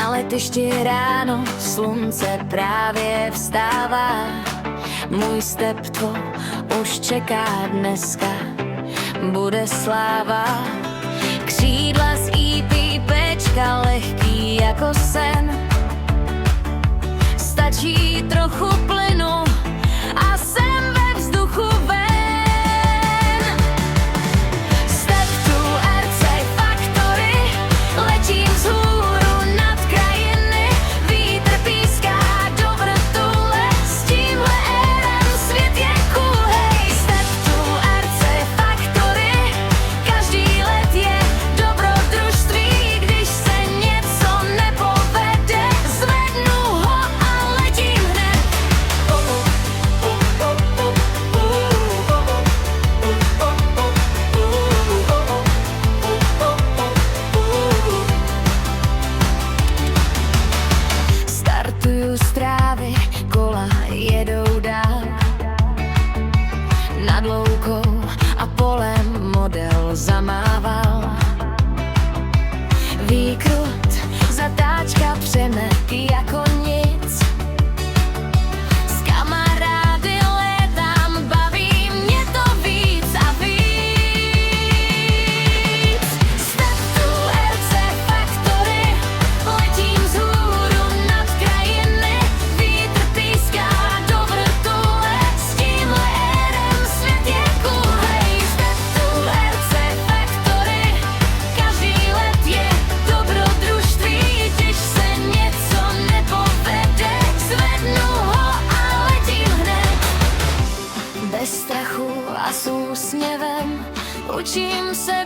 Na letišti ráno slunce právě vstává. Můj stepto už čeká dneska, bude sláva. Křídla z EPPčka lehký jako sen. Stačí trochu plynu a jsem ve vzduchu ven. Step to RC Factory, letím vzhůru nad krajiny. Vítr píská do vrtule, s tímhle airem svět je cool. Hej, Step to RC Factory, každý let je dobrodružství. Když se něco nepovede, zvednu ho a letím hned. Startuju z trávy, kola jedou dál. Nad loukou a polem model zamával. Výkrut, zatáčka, přemek jako nic. S kamarády létám, baví mě to víc a víc. Step to RC Factory, letím vzhůru nad krajiny. Vítr píská do vrtule, s tímhle airem svět je cool. Hej, Step to RC Factory, každý let je dobrodružství. Když se něco nepovede, zvednu ho a letím hned. Bez strachu a s úsměvem učím se